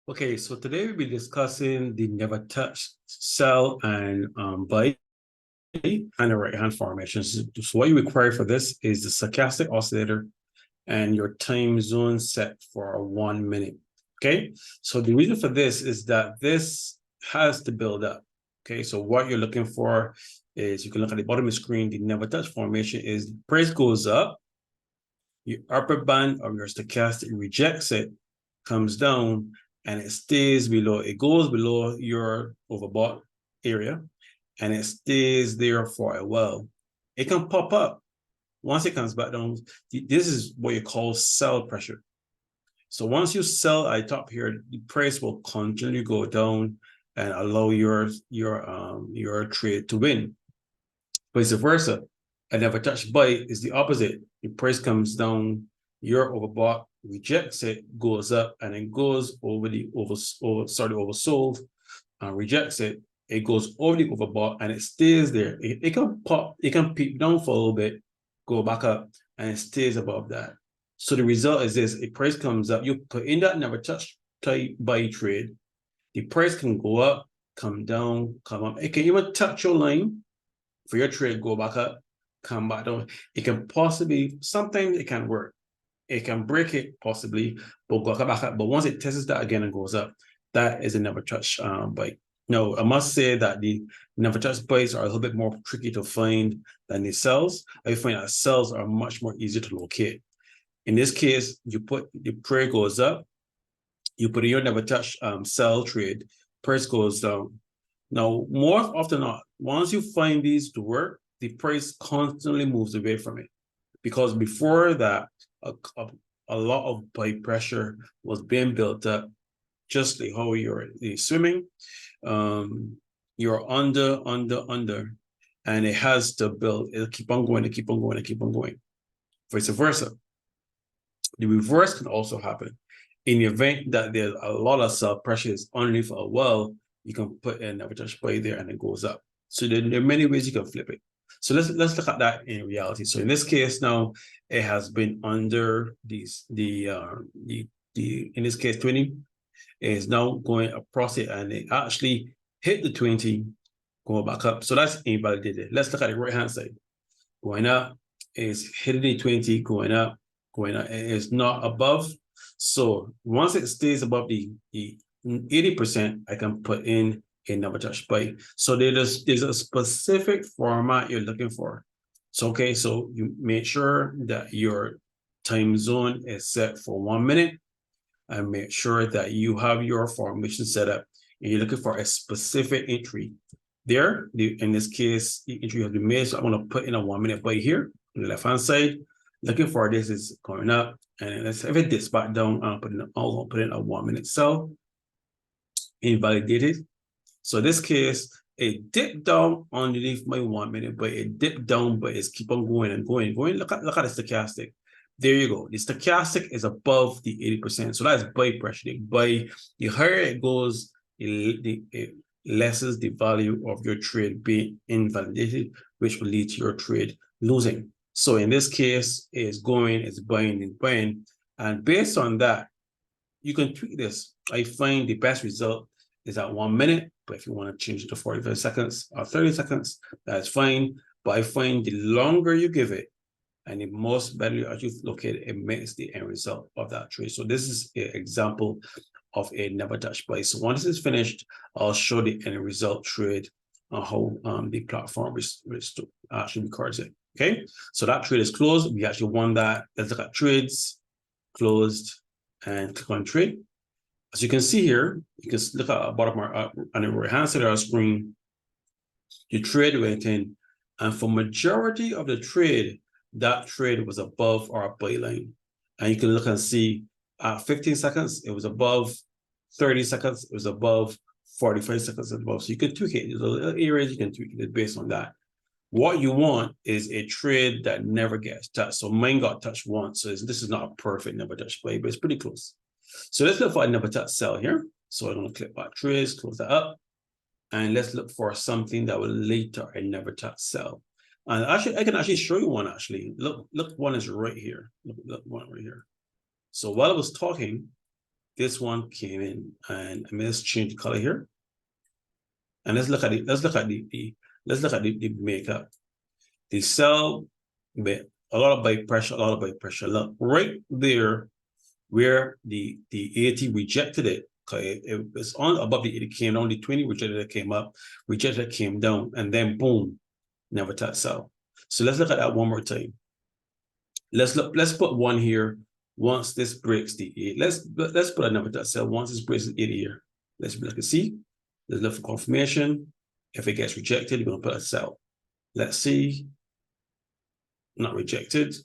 Okay, so today we'll be discussing the never touch sell and buy and the right hand formations. So what you require for this is the stochastic oscillator and your time zone set for 1 minute. Okay, so the reason for this is that this has to build up. Okay, so what you're looking for is you can look at the bottom of the screen. The never touch formation is the price goes up, your upper band of your stochastic rejects it, comes down, and it stays below. It goes below your overbought area, and it stays there for a while. It can pop up. Once it comes back down, this is what you call sell pressure. So once you sell at top here, the price will continually go down and allow your trade to win. Vice versa. A never touch buy is the opposite. The price comes down, you're overbought, rejects it, goes up, and then goes over the oversold, and rejects it. It goes over the overbought and it stays there. It can pop, it can peak down for a little bit, go back up, and it stays above that. So the result is this: a price comes up, you put in that never touch type buy trade, the price can go up, come down, come up. It can even touch your line for your trade, go back up, come back down. It can possibly, sometimes it can work. It can break it possibly, but go back up. But once it tests that again and goes up, that is a never touch buy. Now, I must say that the never touch buys are a little bit more tricky to find than the sells. I find that sells are much more easier to locate. In this case, you put the price goes up, you put in your never touch sell trade, price goes down. Now, more often than not, once you find these to work, the price constantly moves away from it. Because before that, a lot of buy pressure was being built up, just like how you're swimming. You're under, and it has to build, it'll keep on going, keep on going, keep on going. Vice versa. The reverse can also happen. In the event that there's a lot of sell pressure is underneath a well, you can put in never touch buy there and it goes up. So there are many ways you can flip it. So let's look at that in reality. So in this case now, it has been under these in this case 20 is now going across it, and it actually hit the 20, going back up. So that's invalidated. Let's look at the right hand side. Going up is hitting the 20, going up, going up. It is not above. So once it stays above the 80%, I can put in a never touch buy. So there's a specific format you're looking for. So okay, so you make sure that your time zone is set for 1 minute, and make sure that you have your formation set up and you're looking for a specific entry. There, in this case, the entry has been made. So I'm going to put in a 1 minute buy here on the left hand side. Looking for this is going up, and let's if it dips back down, I'll put in a 1 minute sell. Invalidated. So this case, it dipped down underneath my 1 minute, but it dipped down, but it's keep on going and going. Look at the stochastic. There you go. The stochastic is above the 80%. So that's buy pressure. The higher it goes, it lessens the value of your trade being invalidated, which will lead to your trade losing. So in this case, it's going, it's buying and buying. And based on that, you can tweak this. I find the best result is at 1 minute, but if you want to change it to 45 seconds or 30 seconds, that's fine. But I find the longer you give it, and the most value as you locate it, it makes the end result of that trade. So this is an example of a never touch buy. So once it's finished, I'll show the end result trade on how the platform actually records it. Okay, so that trade is closed. We actually won that. Let's look at trades, closed, and click on trade. As you can see here, you can look at the bottom on the right hand side of our screen, the trade went in, and for majority of the trade, that trade was above our buy line. And you can look and see at 15 seconds, it was above, 30 seconds, it was above, 45 seconds above. So you can tweak it. There's a little areas you can tweak it based on that. What you want is a trade that never gets touched. So mine got touched once. So this is not a perfect never touch play, but it's pretty close. So let's look for a never touch sell here. So I'm going to click back trades, close that up. And let's look for something that will lead to a never touch sell. And actually, I can actually show you one actually. Look, one is right here. Look one right here. So while I was talking, this one came in, and let's change the color here. And let's look at it. Let's look at the makeup. The cell, a lot of bite pressure, a lot of bite pressure. Look right there where the 80 rejected it. Okay, it was on above the 80, came down, the 20 rejected it, came up, rejected it, came down, and then boom, never touched cell. So let's look at that one more time. Let's put one here. Once this breaks the 8, let's put another touch cell. Once this breaks the 80 here, let's look and see. Let's look for confirmation. If it gets rejected, you're gonna put a cell. Let's see. Not rejected.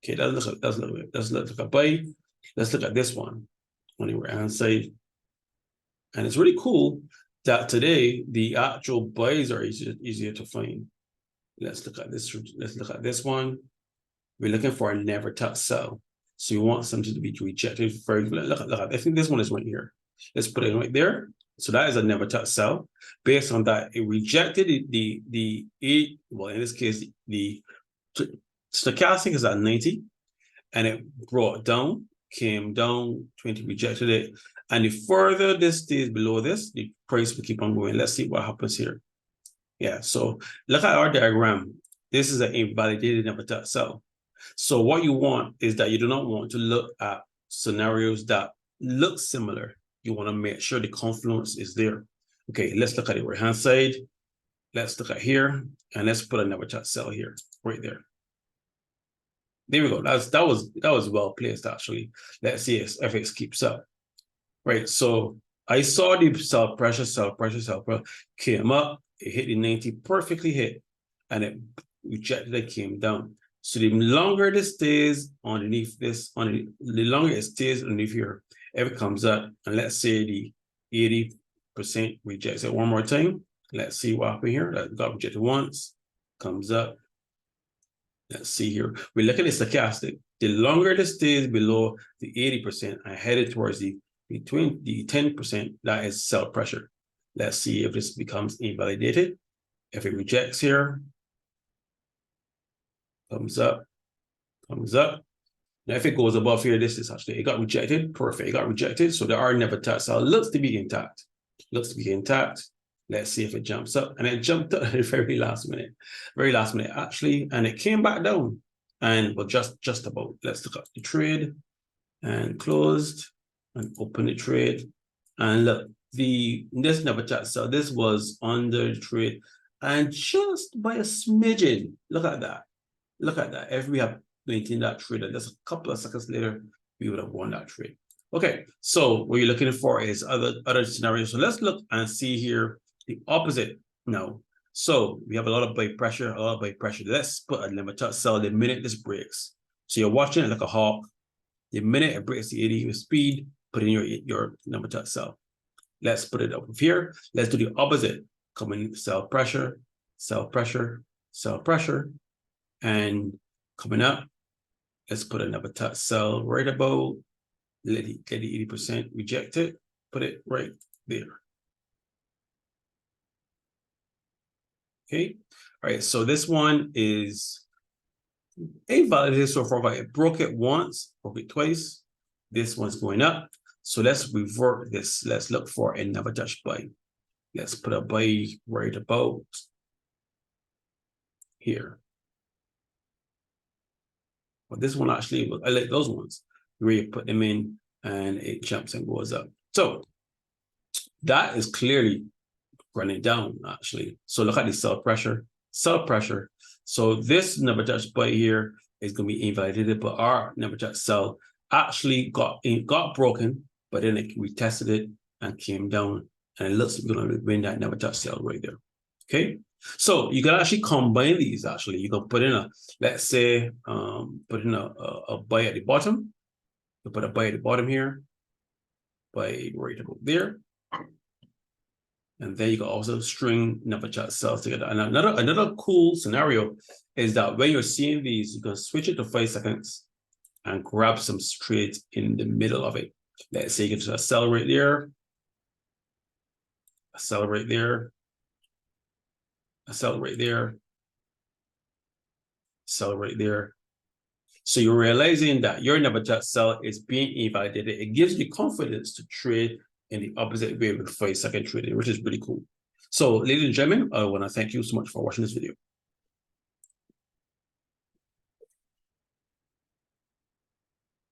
Okay, let's look at buy. Let's look at this one on the right hand side. And it's really cool that today the actual buys are easier to find. Let's look at this. Let's look at this one. We're looking for a never touch cell. So you want something to be rejected first. Look at, I think this one is right here. Let's put it right there. So that is a never touch cell. Based on that, it rejected the 8, well, in this case, the stochastic is at 90, and it brought down, came down, 20, rejected it. And the further this stays below this, the price will keep on going. Let's see what happens here. Yeah, so look at our diagram. This is an invalidated never touch cell. So what you want is that you do not want to look at scenarios that look similar. You want to make sure the confluence is there. Okay, let's look at the right hand side. Let's look at here, and let's put a never touch cell here, right there. There we go. That was well placed actually. Let's see if FX keeps up. Right. So I saw the sell pressure came up. It hit the 90, perfectly hit, and it rejected. It came down. So the longer this stays underneath this, the longer it stays underneath here, if it comes up, and let's say the 80% rejects it one more time. Let's see what happened here. That got rejected once, comes up. Let's see here. We look at the stochastic. The longer this stays below the 80% and headed towards the 10%, that is cell pressure. Let's see if this becomes invalidated. If it rejects here, comes up, comes up. Now, if it goes above here, this is actually, it got rejected. Perfect, it got rejected. So there are never touch. So it looks to be intact. Looks to be intact. Let's see if it jumps up. And it jumped up at the very last minute actually, and it came back down. And well, just about. Let's look at the trade and closed and open the trade. And look, this never touched. So this was under the trade, and just by a smidgen. Look at that. Look at that. If we have maintained that trade, and just a couple of seconds later, we would have won that trade. Okay, so what you're looking for is other scenarios. So let's look and see here the opposite now. So we have a lot of buy pressure, Let's put a never touch cell the minute this breaks. So you're watching it like a hawk. The minute it breaks the 80 with speed, put in your never touch cell. Let's put it up here. Let's do the opposite. Come in, cell pressure, and coming up, let's put a never touch cell right about, let the 80% reject it, put it right there. Okay, all right, so this one is invalidated so far, but it broke it once, broke it twice. This one's going up. So let's revert this. Let's look for a never touch buy. Let's put a buy right about here. But this one actually, I like those ones where you put them in and it jumps and goes up. So that is clearly running down actually. So look at the cell pressure. So this never touch buy here is going to be invalidated, but our never touch cell actually got broken, but then we retested it and came down, and it looks like we're going to win that never touch cell right there. Okay, so you can actually combine these. Actually, you can put in a, let's say, put in a buy at the bottom. You put a buy at the bottom here, buy right about there, and then you can also string never touch cells together. And another cool scenario is that when you're seeing these, you can switch it to 5 seconds and grab some trades in the middle of it. Let's say you get to a cell right there, a cell right there, a cell right there, cell right there. So you're realizing that your never touch sell is being invalidated. It gives you confidence to trade in the opposite way for a second trading, which is really cool. So, ladies and gentlemen, I want to thank you so much for watching this video.